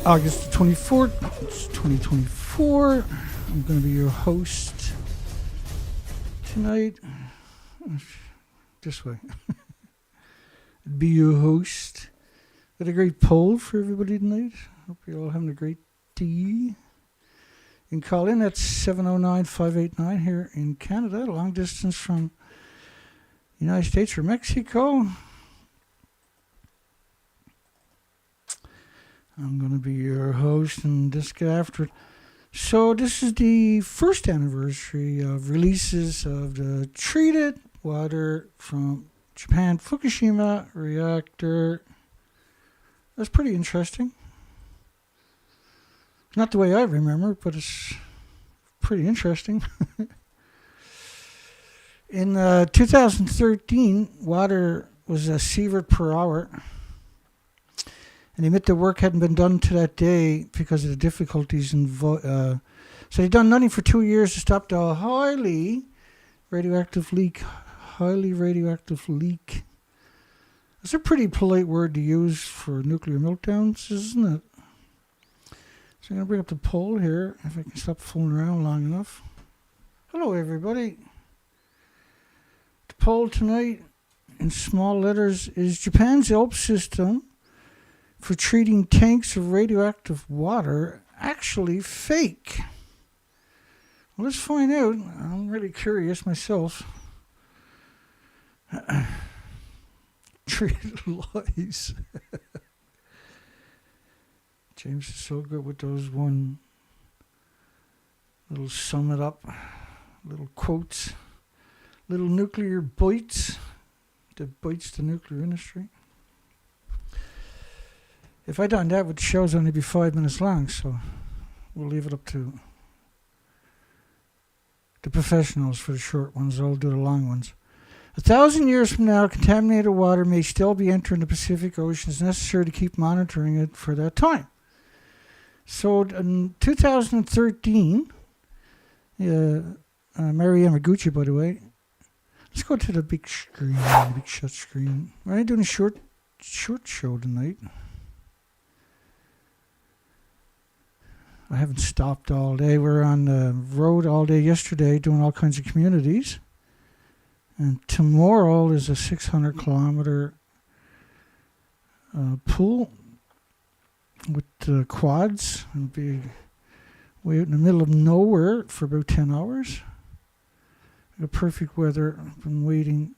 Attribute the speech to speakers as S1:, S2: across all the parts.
S1: August 24th, it's 2024. I'm going to be your host tonight. This way. Be your host. Got a great poll for everybody tonight. Hope you're all having a great day. You can call in at 709-589 here in Canada, long distance from the United States or Mexico. I'm going to be your host and just get after it. So this is the first anniversary of releases of the treated water from Japan Fukushima reactor. That's pretty interesting. Not the way I remember, but it's pretty interesting. In 2013, water was a sievert per hour. And they admit the work hadn't been done to that day because of the difficulties involved. So they'd done nothing for 2 years to stop the highly radioactive leak. That's a pretty polite word to use for nuclear meltdowns, isn't it? So I'm going to bring up the poll here, if I can stop fooling around long enough. Hello, everybody. The poll tonight, in small letters, is Japan's ELP system for treating tanks of radioactive water actually fake? Well, let's find out. I'm really curious myself. Treated lies. James is so good with those one little sum it up, little quotes, little nuclear bites that bites the nuclear industry. If I'd done that, the show's only be 5 minutes long, so we'll leave it up to the professionals for the short ones. I'll do the long ones. 1,000 years from now, contaminated water may still be entering the Pacific Ocean. It's necessary to keep monitoring it for that time. So in 2013, Mary Yamaguchi, by the way. Let's go to the big screen, the big shut screen. We're only doing a short show tonight. I haven't stopped all day. We're on the road all day yesterday doing all kinds of communities. And tomorrow is a 600-kilometer pool with quads. It'll be way out in the middle of nowhere for about 10 hours. The perfect weather. I've been waiting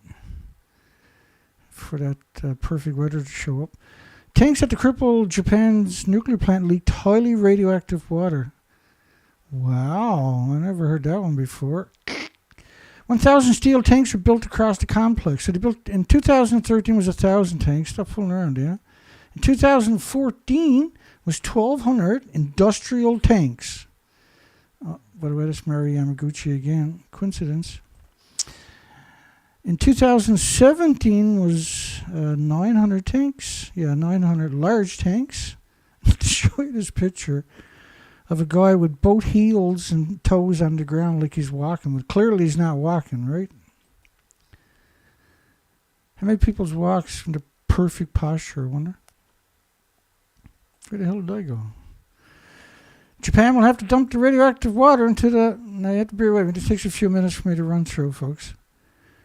S1: for that perfect weather to show up. Tanks that crippled Japan's nuclear plant leaked highly radioactive water. Wow, I never heard that one before. 1,000 steel tanks were built across the complex. So they built in 2013 was 1,000 tanks. Stop fooling around, yeah. In 2014 was 1,200 industrial tanks. By the way, that's Mary Yamaguchi again. Coincidence. In 2017 was 900 tanks. Yeah, 900 large tanks. To show you this picture of a guy with both heels and toes on the ground like he's walking. But clearly he's not walking, right? How many people's walks in the perfect posture, I wonder? Where the hell did I go? Japan will have to dump the radioactive water into the... Now you have to bear with me. This takes a few minutes for me to run through, folks.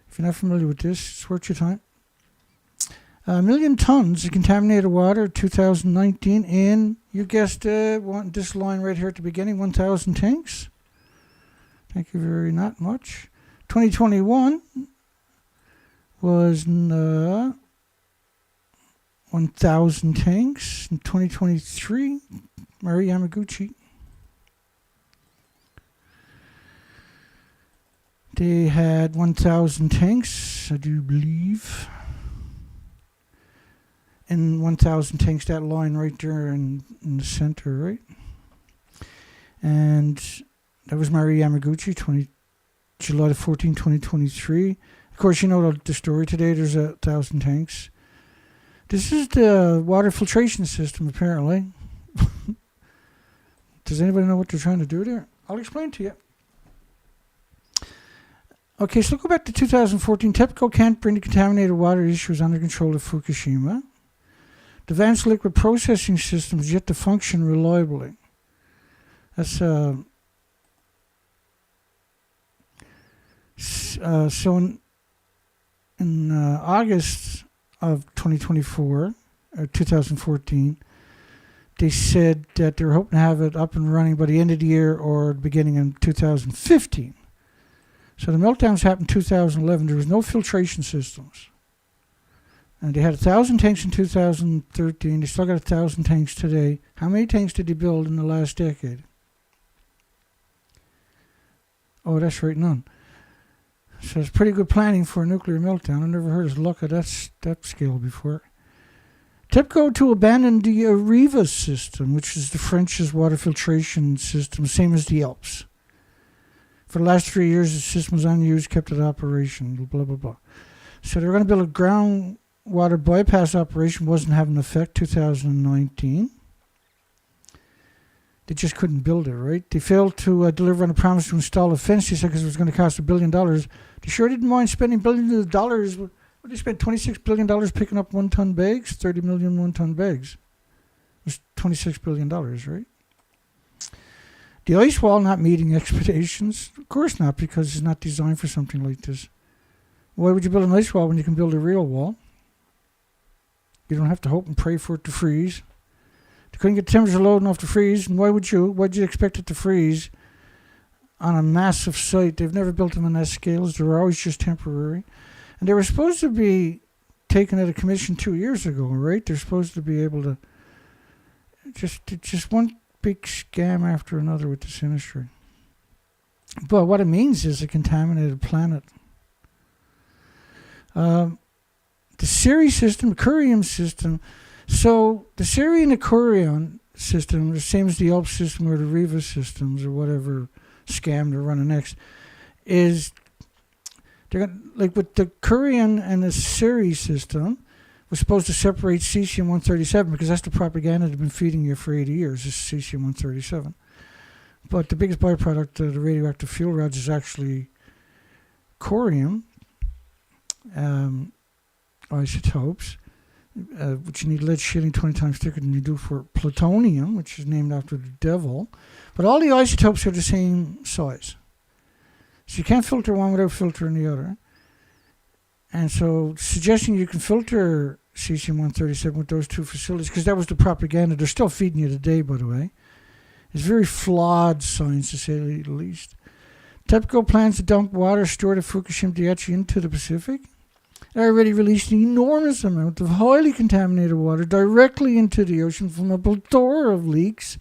S1: If you're not familiar with this, it's worth your time. 1 million tons of contaminated water 2019 in, you guessed it, this line right here at the beginning, 1,000 tanks. Thank you very not much. 2021 was 1,000 tanks. In 2023, Mary Yamaguchi. They had 1,000 tanks, I do believe. And 1,000 tanks, that line right there in the center, right? And that was Mary Yamaguchi, July 14, 2023. Of course, you know the story today. There's 1,000 tanks. This is the water filtration system, apparently. Does anybody know what they're trying to do there? I'll explain to you. Okay, so go back to 2014. TEPCO can't bring the contaminated water issues under control of Fukushima. The advanced liquid processing system is yet to function reliably. That's so in August of 2024, or 2014, they said that they're hoping to have it up and running by the end of the year or beginning in 2015. So the meltdowns happened in 2011. There was no filtration systems. And they had 1,000 tanks in 2013. They still got 1,000 tanks today. How many tanks did they build in the last decade? Oh, that's right, none. So it's pretty good planning for a nuclear meltdown. I've never heard of luck at that scale before. TEPCO to abandon the AREVA system, which is the French's water filtration system, same as the Alps. For the last 3 years, the system was unused, kept it operation, blah, blah, blah. So they were going to build a groundwater bypass operation, wasn't having an effect, 2019. They just couldn't build it, right? They failed to deliver on a promise to install a fence, they said, because it was going to cost $1 billion. They sure didn't mind spending billions of dollars. What they spent $26 billion picking up 1-ton bags, 30 million 1-ton bags. It was $26 billion, right? The ice wall not meeting expectations? Of course not, because it's not designed for something like this. Why would you build an ice wall when you can build a real wall? You don't have to hope and pray for it to freeze. They couldn't get temperature low enough to freeze, and why would you? Why'd you expect it to freeze on a massive site? They've never built them on that scales. They were always just temporary. And they were supposed to be taken out of commission 2 years ago, right? They're supposed to be able to just one big scam after another with this industry. But what it means is a contaminated planet. The Siri system, the Curium system. So the Siri and the Curium system, the same as the Alps system or the Riva systems or whatever scam they're running next, is they're gonna, like with the Curium and the Siri system, we're supposed to separate cesium-137 because that's the propaganda they've been feeding you for 80 years, is cesium-137. But the biggest byproduct of the radioactive fuel rods is actually corium, isotopes, which you need lead shielding 20 times thicker than you do for plutonium, which is named after the devil. But all the isotopes are the same size. So you can't filter one without filtering the other. And so suggesting you can filter cesium-137 with those two facilities, because that was the propaganda. They're still feeding you today, by the way. It's very flawed science, to say the least. TEPCO plans to dump water stored at Fukushima Daiichi into the Pacific. They already released an enormous amount of highly contaminated water directly into the ocean from a plethora of leaks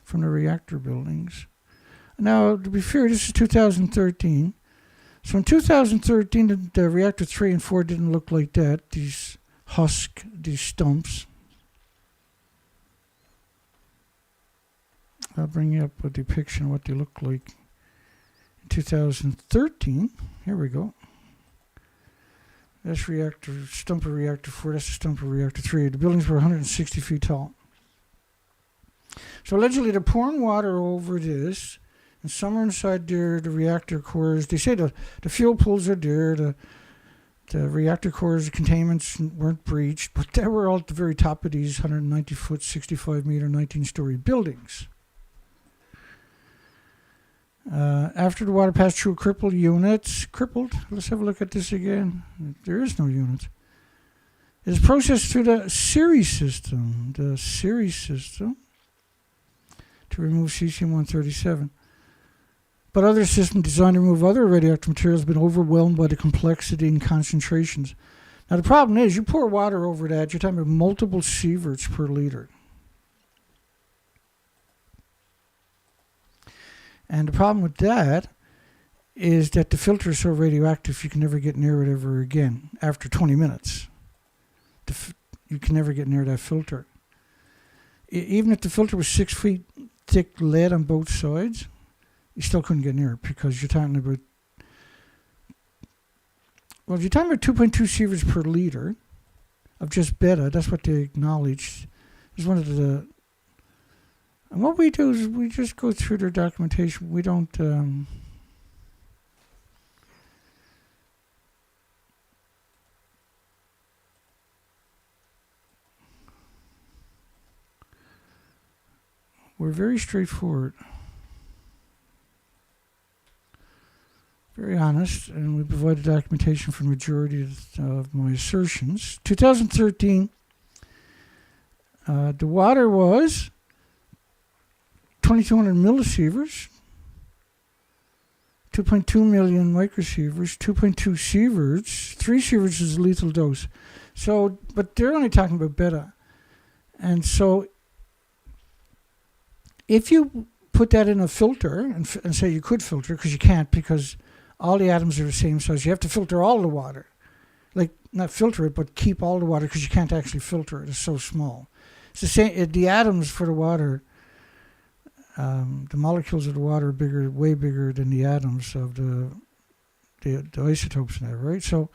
S1: from the reactor buildings. Now, to be fair, this is 2013. So in 2013, the reactor 3 and 4 didn't look like that. These stumps. I'll bring you up a depiction of what they look like. In 2013, here we go. That's stump of reactor 4, that's the stump of reactor 3. The buildings were 160 feet tall. So allegedly they're pouring water over this, and somewhere inside there, the reactor cores, they say the fuel pools are there, the reactor cores, the containments weren't breached, but they were all at the very top of these 190-foot, 65-meter, 19-story buildings. After the water passed through crippled, let's have a look at this again. There is no unit. It is processed through the Siri system, to remove cesium-137. But other systems designed to remove other radioactive materials have been overwhelmed by the complexity and concentrations. Now the problem is, you pour water over that, you're talking about multiple sieverts per liter. And the problem with that is that the filter is so radioactive you can never get near it ever again. After 20 minutes, you can never get near that filter. Even if the filter was 6 feet thick lead on both sides, you still couldn't get near it because you're talking about, well, if you're talking about 2.2 sieverts per liter of just beta, that's what they acknowledged. It's one of the, and what we do is we just go through their documentation. We don't, we're very straightforward, very honest, and we provided documentation for the majority of my assertions. 2013, the water was 2,200 millisieverts, 2.2 million microsieverts, 2.2 sieverts. 3 sieverts is a lethal dose. So, but they're only talking about beta. And so, if you put that in a filter and say you could filter, because you can't, because all the atoms are the same size. You have to filter all the water. Like, not filter it, but keep all the water, because you can't actually filter it. It's so small. It's the same. The atoms for the water, the molecules of the water are bigger, way bigger than the atoms of the isotopes in there, right? So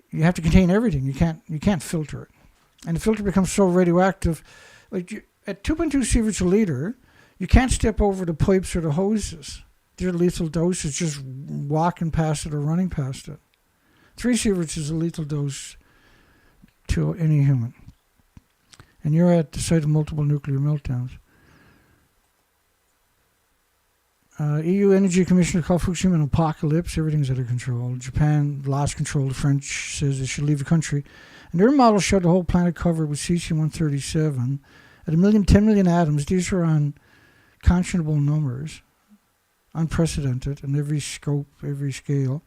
S1: you have to contain everything. You can't filter it, and the filter becomes so radioactive. Like at 2.2 sieverts a liter, you can't step over the pipes or the hoses. They're lethal doses, just walking past it or running past it. 3 sieverts is a lethal dose to any human. And you're at the site of multiple nuclear meltdowns. EU Energy Commissioner called Fukushima an apocalypse. Everything's out of control. Japan lost control. The French says they should leave the country. And their model showed the whole planet covered with cesium-137 at 10 million atoms. These are on conscionable numbers, unprecedented in every scope, every scale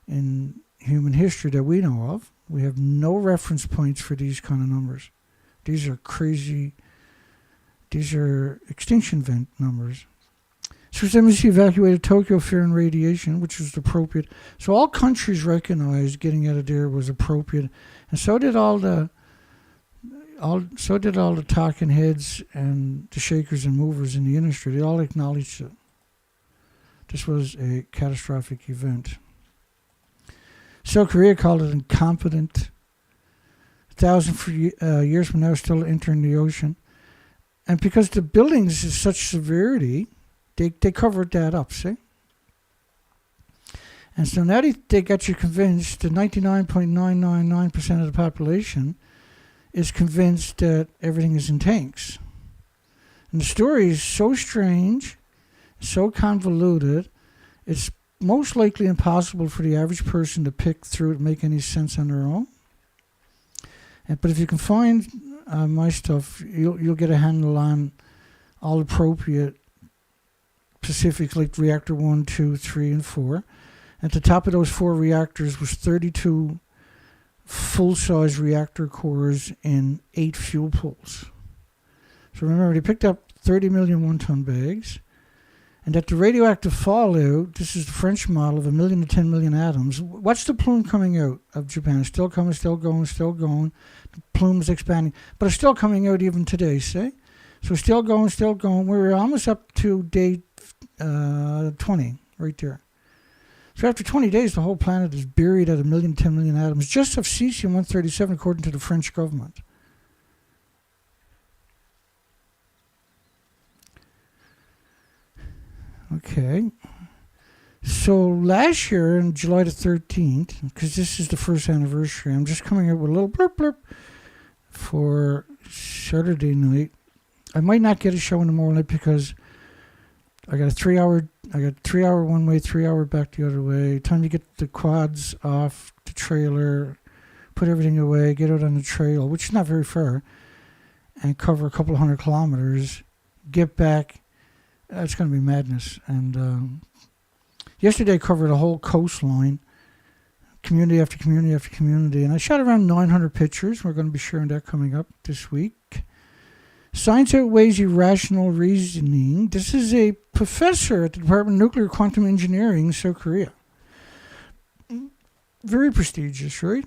S1: in human history that we know of. We have no reference points for these kind of numbers. These are crazy. These are extinction event numbers. Swiss embassy evacuated Tokyo, fearing radiation, which was appropriate. So all countries recognized getting out of there was appropriate, and so did all the talking heads and the shakers and movers in the industry. They all acknowledged it. This was a catastrophic event. South Korea called it incompetent. 1,000 years from now, still entering the ocean, and because the buildings is such severity. They covered that up, see? And so now they got you convinced that 99.999% of the population is convinced that everything is in tanks. And the story is so strange, so convoluted, it's most likely impossible for the average person to pick through it and make any sense on their own. But if you can find my stuff, you'll get a handle on all appropriate specifics like reactor 1, 2, 3, and 4. At the top of those 4 reactors was 32 full-size reactor cores in 8 fuel pools. So remember, they picked up 30 million one-ton bags, and at the radioactive fallout, this is the French model of 1 million to 10 million atoms. Watch the plume coming out of Japan. It's still coming, still going, still going. The plume is expanding, but it's still coming out even today, see? So still going, still going. We're almost up to day 20 right there. So after 20 days, the whole planet is buried at 1 million, 10 million atoms, just of cesium-137, according to the French government. Okay. So last year, on July the 13th, because this is the first anniversary, I'm just coming up with a little blurb blurb for Saturday night. I might not get a show in the morning because I got 3 hour one way, 3 hour back the other way. Time to get the quads off the trailer, put everything away, get out on the trail, which is not very far, and cover a couple of 100 kilometers, get back. It's going to be madness. And yesterday I covered a whole coastline, community after community after community, and I shot around 900 pictures. We're going to be sharing that coming up this week. Science outweighs irrational reasoning. This is a professor at the Department of Nuclear Quantum Engineering in South Korea. Very prestigious, right?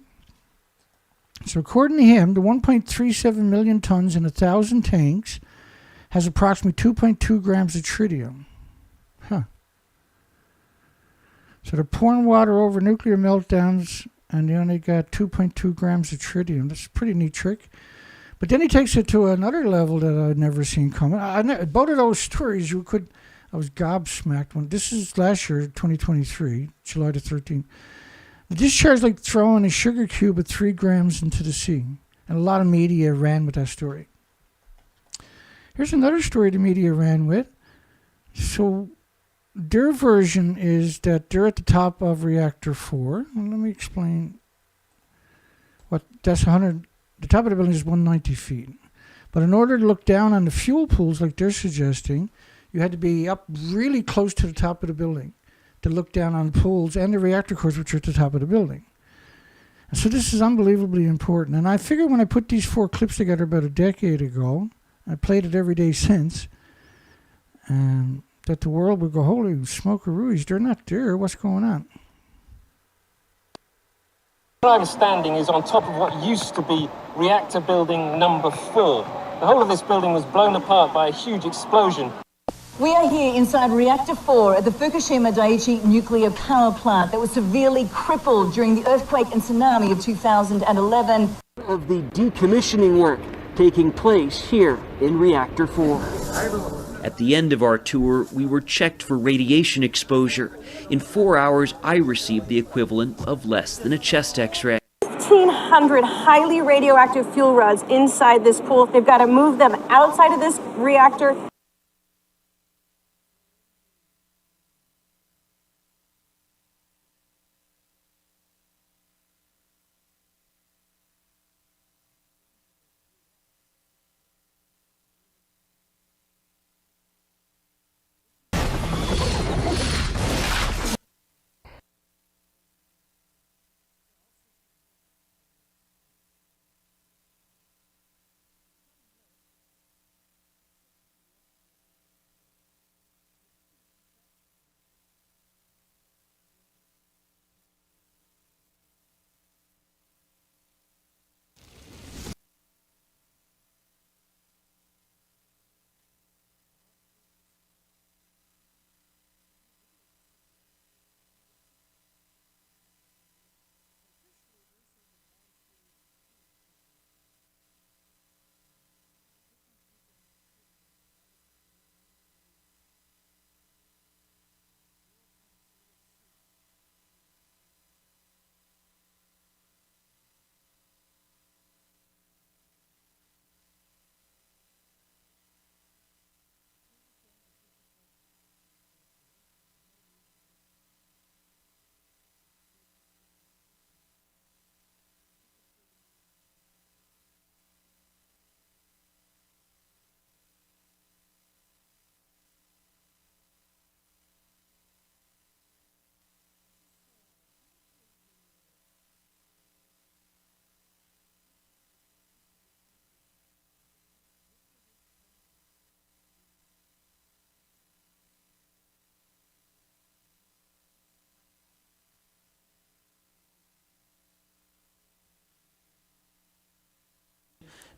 S1: So according to him, the 1.37 million tons in 1,000 tanks has approximately 2.2 grams of tritium. Huh. So they're pouring water over nuclear meltdowns, and they only got 2.2 grams of tritium. That's a pretty neat trick. But then he takes it to another level that I'd never seen coming. Both of those stories, I was gobsmacked. This is last year, 2023, July the 13th. The discharge like throwing a sugar cube at 3 grams into the sea. And a lot of media ran with that story. Here's another story the media ran with. So their version is that they're at the top of reactor 4. And let me explain what that's 100. The top of the building is 190 feet. But in order to look down on the fuel pools like they're suggesting, you had to be up really close to the top of the building to look down on the pools and the reactor cores, which are at the top of the building. And so this is unbelievably important. And I figured when I put these 4 clips together about a decade ago, I played it every day since, that the world would go, holy smokeroos, they're not there. What's going on?
S2: Where I was standing is on top of what used to be reactor building number 4. The whole of this building was blown apart by a huge explosion.
S3: We are here inside Reactor 4 at the Fukushima Daiichi nuclear power plant that was severely crippled during the earthquake and tsunami of 2011.
S4: Of the decommissioning work taking place here in Reactor 4.
S5: At the end of our tour, we were checked for radiation exposure. In 4 hours, I received the equivalent of less than a chest x-ray.
S6: 1,500 highly radioactive fuel rods inside this pool. They've got to move them outside of this reactor.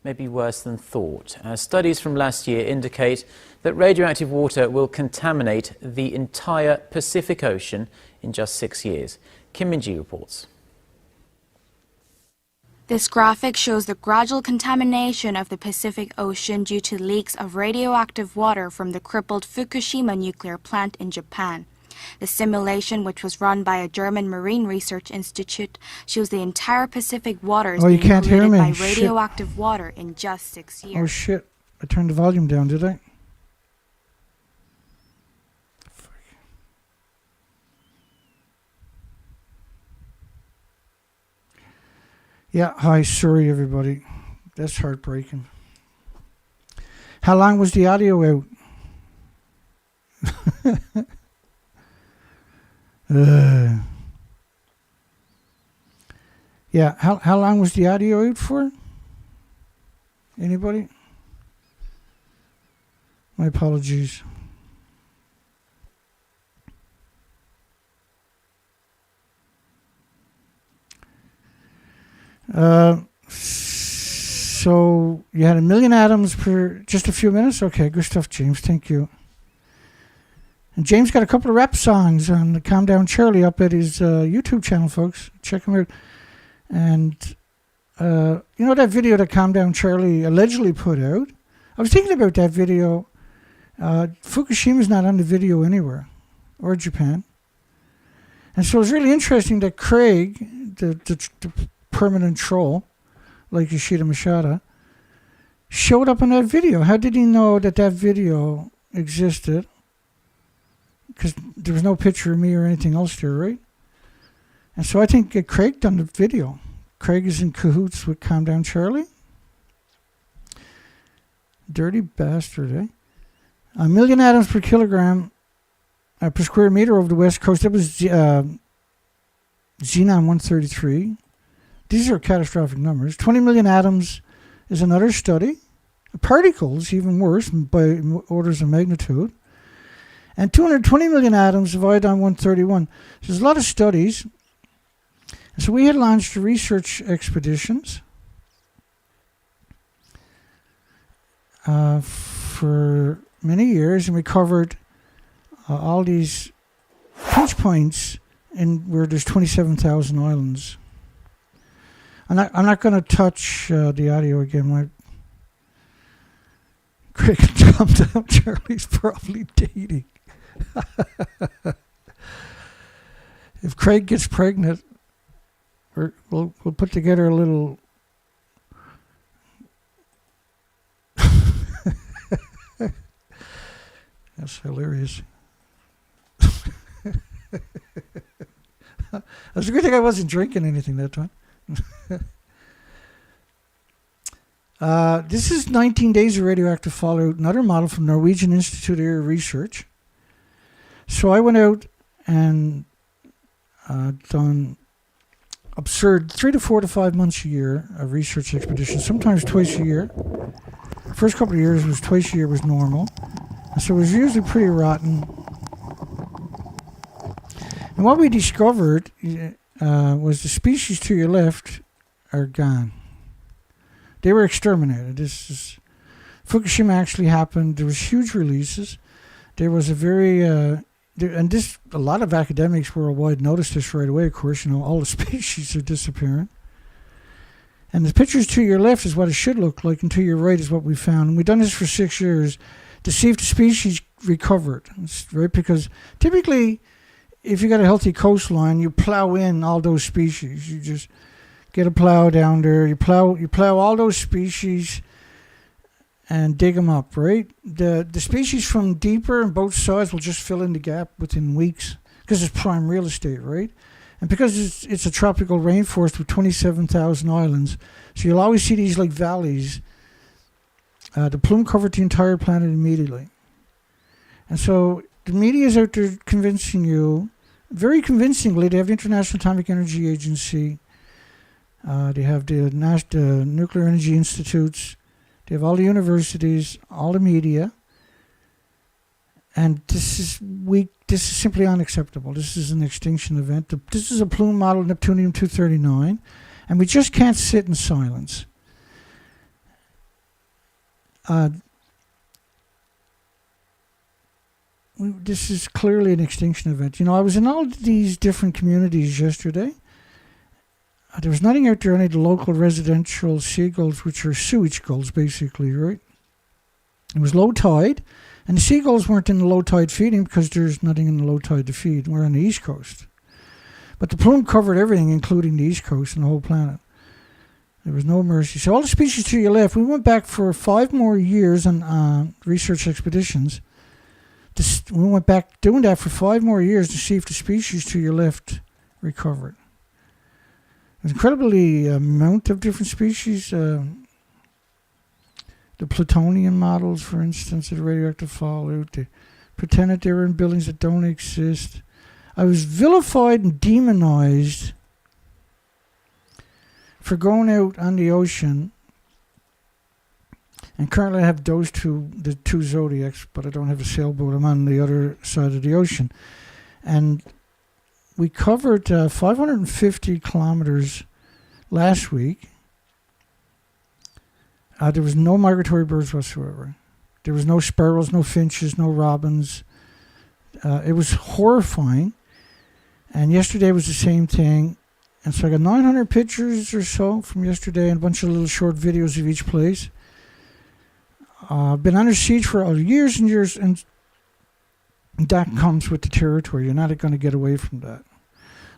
S7: May be worse than thought. Studies from last year indicate that radioactive water will contaminate the entire Pacific Ocean in just 6 years. Kim Min-ji reports.
S8: This graphic shows the gradual contamination of the Pacific Ocean due to leaks of radioactive water from the crippled Fukushima nuclear plant in Japan. The simulation, which was run by a German Marine Research Institute, shows the entire Pacific waters being polluted by radioactive water in just 6 years.
S1: Oh shit, I turned the volume down, did I? Yeah, hi, sorry everybody. That's heartbreaking. How long was the audio out? Yeah, how long was the audio out for? Anybody? My apologies. So you had 1 million atoms per just a few minutes? Okay, good stuff, James. Thank you. And James got a couple of rap songs on the Calm Down Charlie up at his YouTube channel, folks. Check him out. And you know that video that Calm Down Charlie allegedly put out? I was thinking about that video. Fukushima's not on the video anywhere, or Japan. And so it's really interesting that Craig, the permanent troll, like Yoshida Mashada, showed up in that video. How did he know that that video existed? Because there was no picture of me or anything else there, right? And so I think Craig done the video. Craig is in cahoots with Calm Down Charlie. Dirty bastard, eh? 1 million atoms per kilogram per square meter over the west coast. That was Xenon-133. These are catastrophic numbers. 20 million atoms is another study. Particles, even worse, by orders of magnitude. And 220 million atoms of iodine-131. So there's a lot of studies. So we had launched research expeditions for many years, and we covered all these pinch points in where there's 27,000 islands. I'm not going to touch the audio again. My Craig and Calm Down Charlie's probably dating. If Craig gets pregnant, we'll put together a little that's hilarious. It's a good thing I wasn't drinking anything that time. This is 19 days of radioactive fallout, another model from Norwegian Institute of Air Research. So I went out and done absurd 3 to 4 to 5 months a year of research expeditions, sometimes twice a year. The first couple of years was twice a year was normal. And so it was usually pretty rotten. And what we discovered was the species to your left are gone. They were exterminated. Fukushima actually happened. There was huge releases. There was a very a lot of academics worldwide noticed this right away. Of course, all the species are disappearing. And the pictures to your left is what it should look like, and to your right is what we found. And we've done this for 6 years to see if the species recovered, right? Because typically, if you got a healthy coastline, you plow in all those species. You just get a plow down there. You plow all those species and dig them up, right? The species from deeper on both sides will just fill in the gap within weeks because it's prime real estate, right? And because it's a tropical rainforest with 27,000 islands, so you'll always see these like valleys. The plume covered the entire planet immediately. And so the media is out there convincing you, very convincingly. They have the International Atomic Energy Agency. They have the Nuclear Energy Institutes. They have all the universities, all the media. And this is simply unacceptable. This is an extinction event. This is a plume model, Neptunium-239. And we just can't sit in silence. This is clearly an extinction event. I was in all these different communities yesterday. There was nothing out there, any of the local residential seagulls, which are sewage gulls, basically, right? It was low tide, and the seagulls weren't in the low tide feeding because there's nothing in the low tide to feed. We're on the East Coast. But the plume covered everything, including the East Coast and the whole planet. There was no mercy. So all the species to your left, we went back for 5 more years on research expeditions. We went back doing that for 5 more years to see if the species to your left recovered. There's incredibly amount of different species. The plutonium models, for instance, of the radioactive fallout. They pretended they were in buildings that don't exist. I was vilified and demonized for going out on the ocean. And currently I have the two Zodiacs, but I don't have a sailboat. I'm on the other side of the ocean. And we covered 550 kilometers last week. There was no migratory birds whatsoever. There was no sparrows, no finches, no robins. It was horrifying. And yesterday was the same thing. And so I got 900 pictures or so from yesterday and a bunch of little short videos of each place. I've been under siege for years and years, and that comes with the territory. You're not going to get away from that.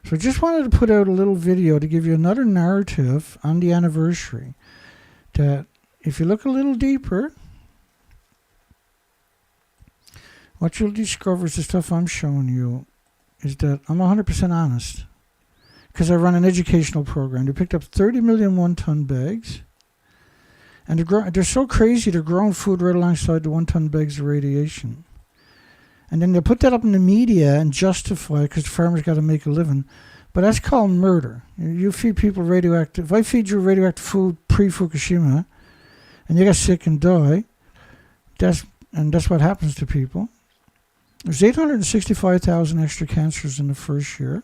S1: So I just wanted to put out a little video to give you another narrative on the anniversary that if you look a little deeper, what you'll discover is the stuff I'm showing you is that I'm 100% honest. Because I run an educational program. They picked up 30 million one-ton bags. And they're so crazy, they're growing food right alongside the one-ton bags of radiation. And then they'll put that up in the media and justify it because the farmers got to make a living. But that's called murder. You feed people radioactive. If I feed you radioactive food pre-Fukushima, and you get sick and die, that's what happens to people. There's 865,000 extra cancers in the first year.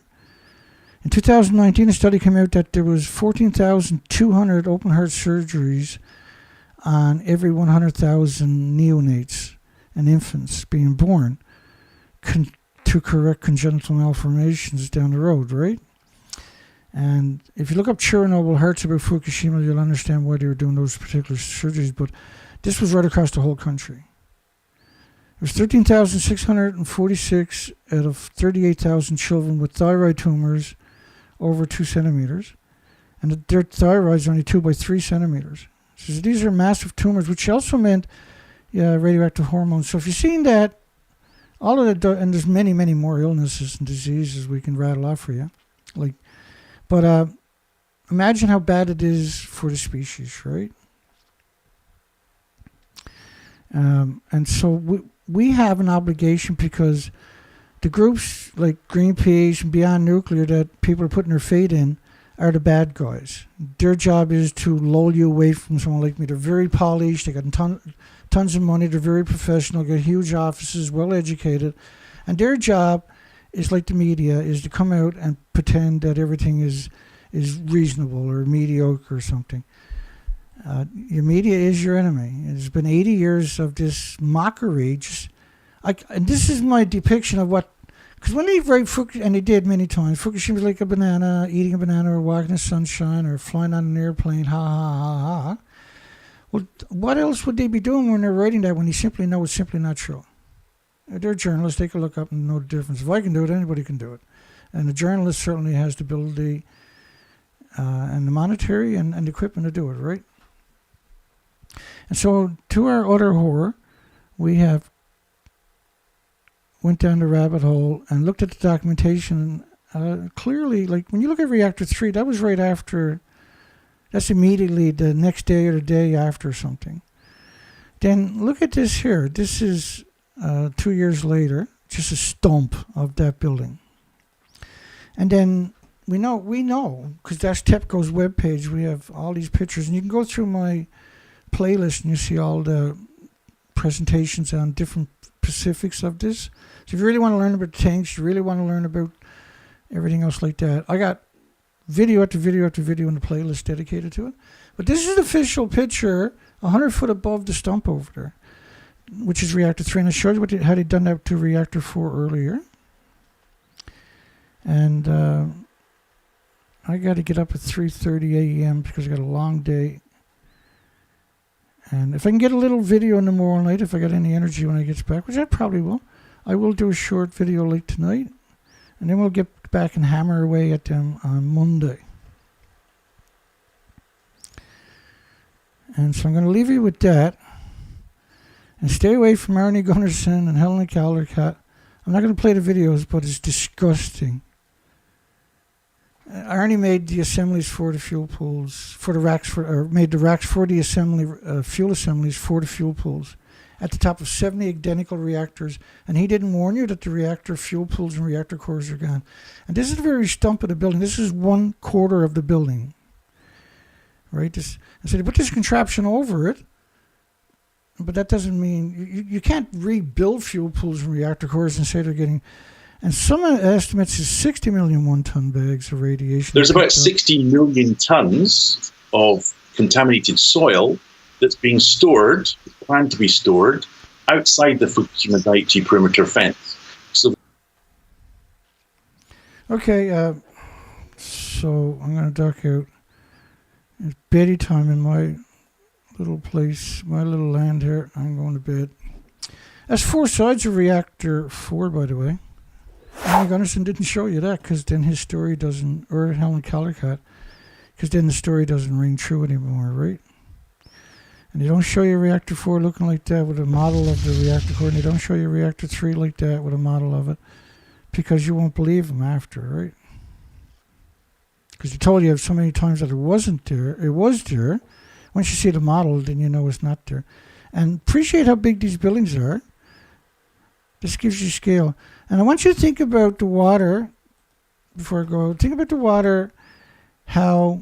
S1: In 2019, a study came out that there was 14,200 open heart surgeries on every 100,000 neonates and infants being born to correct congenital malformations down the road, right? And if you look up Chernobyl hearts about Fukushima, you'll understand why they were doing those particular surgeries, but this was right across the whole country. There was 13,646 out of 38,000 children with thyroid tumors over 2 centimeters, and their thyroids are only 2 by 3 centimeters. So these are massive tumors, which also meant radioactive hormones. So if you've seen that, all of that, and there's many, many more illnesses and diseases we can rattle off for you. But imagine how bad it is for the species, right? And so we have an obligation because the groups like Greenpeace and Beyond Nuclear that people are putting their faith in are the bad guys. Their job is to lull you away from someone like me. They're very polished. They got tons of money. They're very professional. Got huge offices, well educated, and their job is like the media is to come out and pretend that everything is reasonable or mediocre or something. Your media is your enemy. It's been 80 years of this mockery. And this is my depiction of what. Because when they write Fukushima, and they did many times, Fukushima's like a banana, eating a banana or walking in the sunshine or flying on an airplane, ha, ha, ha, ha. Well, what else would they be doing when they're writing that when you simply know it's simply not true? They're journalists. They can look up and know the difference. If I can do it, anybody can do it. And the journalist certainly has the ability and the monetary and the equipment to do it, right? And so, to our utter horror, we have went down the rabbit hole and looked at the documentation. Clearly, like when you look at Reactor 3, that was right after, that's immediately the next day or the day after something. Then look at this here. This is 2 years later, just a stump of that building. And then we know, because that's TEPCO's webpage, we have all these pictures. And you can go through my playlist and you see all the presentations on different specifics of this. So if you really want to learn about tanks, you really want to learn about everything else like that, I got video after video after video in the playlist dedicated to it. But this is an official picture 100 foot above the stump over there, which is Reactor 3. And I showed you how they'd done that to Reactor 4 earlier. And I got to get up at 3:30 a.m. because I got a long day. And if I can get a little video in tomorrow night, if I got any energy when I get back, which I probably will, I will do a short video late tonight. And then we'll get back and hammer away at them on Monday. And so I'm going to leave you with that. And stay away from Arnie Gunnarsson and Helena Caldercat. I'm not going to play the videos, but it's disgusting. Arnie made the assemblies for the fuel pools, made the racks for the fuel assemblies for the fuel pools at the top of 70 identical reactors, and he didn't warn you that the reactor fuel pools and reactor cores are gone. And this is the very stump of the building. This is 1/4 of the building, right? So they put this contraption over it, but that doesn't mean you can't rebuild fuel pools and reactor cores and say they're getting. And some estimates is 60 million one-ton bags of radiation.
S9: There's about 60 million tons of contaminated soil that's being stored, planned to be stored, outside the Fukushima Daiichi perimeter fence. So,
S1: okay, so I'm going to duck out. It's bedtime in my little place, my little land here. I'm going to bed. That's 4 sides of Reactor 4, by the way. Arnie Gunnarsson didn't show you that because then his story doesn't, or Helen Caldercat, because then the story doesn't ring true anymore, right? And they don't show you reactor 4 looking like that with a model of the reactor core, and they don't show you reactor 3 like that with a model of it, because you won't believe them after, right? Because they told you so many times that it wasn't there. It was there. Once you see the model, then you know it's not there. And appreciate how big these buildings are. This gives you scale. And I want you to think about the water, before I go, think about the water, how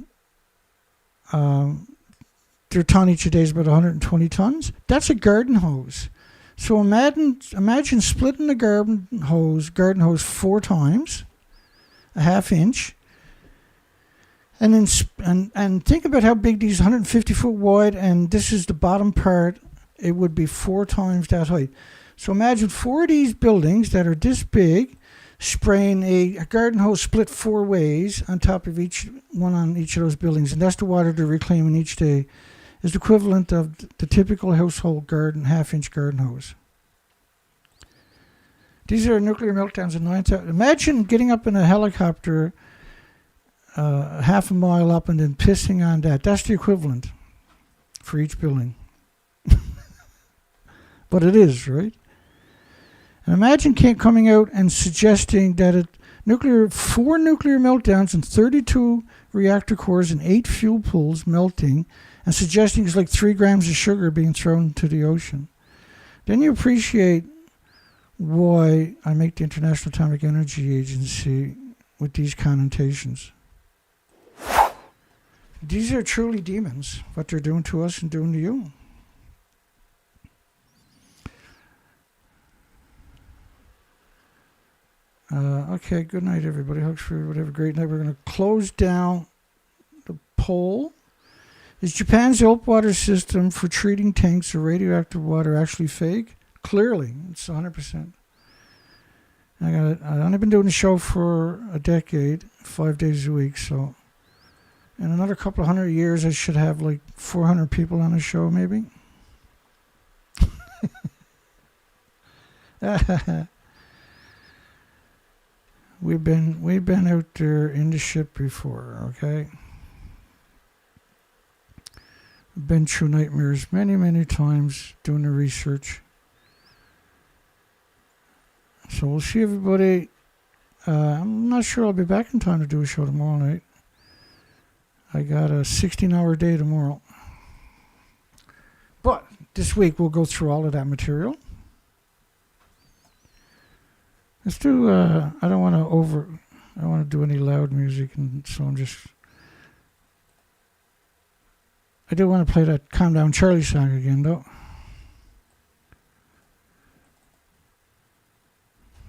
S1: their tonnage today is about 120 tons. That's a garden hose. So imagine splitting the garden hose 4 times, a half inch, and then and think about how big these 150 foot wide, and this is the bottom part. It would be 4 times that height. So imagine 4 of these buildings that are this big, spraying a garden hose split 4 ways on top of each one on each of those buildings, and that's the water they're reclaiming each day. Is the equivalent of the typical household garden half-inch garden hose. These are nuclear meltdowns in 9,000. Imagine getting up in a helicopter half a mile up and then pissing on that. That's the equivalent for each building. But it is, right? And imagine coming out and suggesting that 4 nuclear meltdowns and 32 reactor cores and 8 fuel pools melting, and suggesting it's like 3 grams of sugar being thrown into the ocean. Then you appreciate why I make the International Atomic Energy Agency with these connotations. These are truly demons, what they're doing to us and doing to you. Okay, good night, everybody. Hopes for everybody have a great night. We're going to close down the poll. Is Japan's water system for treating tanks of radioactive water actually fake? Clearly, it's 100%. I've only been doing the show for a decade, 5 days a week, so in another couple of 100 years, I should have like 400 people on the show, maybe. We've been out there in the ship before, okay? Been through nightmares many times doing the research. So we'll see everybody. I'm not sure I'll be back in time to do a show tomorrow night. I got a 16-hour day tomorrow. But this week we'll go through all of that material. Let's do, I don't want to do any loud music, and so I do want to play that Calm Down Charlie song again, though.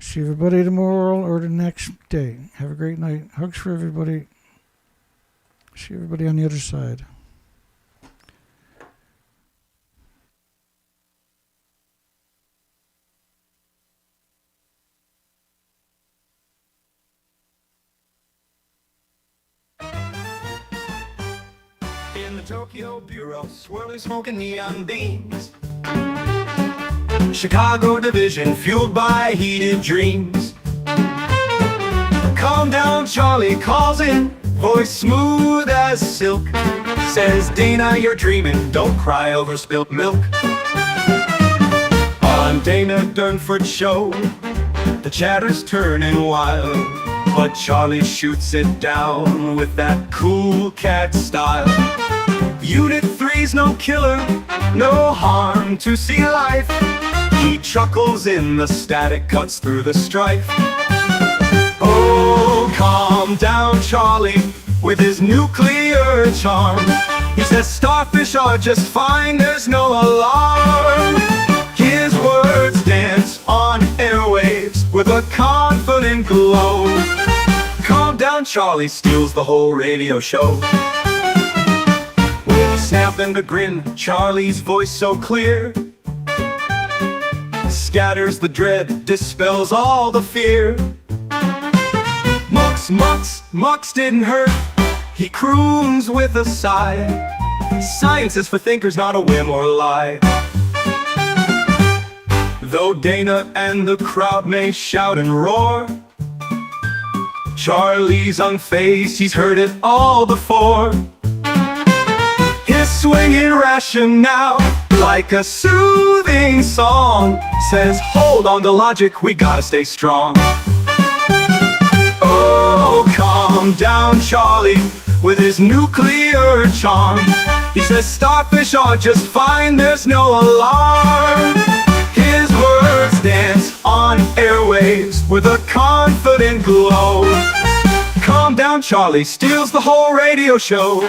S1: See everybody tomorrow or the next day. Have a great night. Hugs for everybody. See everybody on the other side.
S10: In the Tokyo Bureau, swirling smoke and neon beams. Chicago division, fueled by heated dreams. Calm down, Charlie calls in, voice smooth as silk. Says, Dana, you're dreaming, don't cry over spilt milk. On Dana Durnford's show, the chatter's turning wild, but Charlie shoots it down with that cool cat style. Unit 3's no killer, no harm to see life. He chuckles in the static, cuts through the strife. Oh, calm down, Charlie, with his nuclear charm. He says starfish are just fine, there's no alarm. His words dance on airwaves with a confident glow. Calm down, Charlie steals the whole radio show. With a snap and a grin, Charlie's voice so clear scatters the dread, dispels all the fear. Mux didn't hurt, he croons with a sigh. Science is for thinkers, not a whim or lie. Though Dana and the crowd may shout and roar, Charlie's unfazed, he's heard it all before. His swinging rationale, like a soothing song, says, hold on to logic, we gotta stay strong. Oh, calm down, Charlie, with his nuclear charm. He says starfish are just fine, there's no alarm. His words dance on airwaves with a confident glow. Calm down, Charlie steals the whole radio show.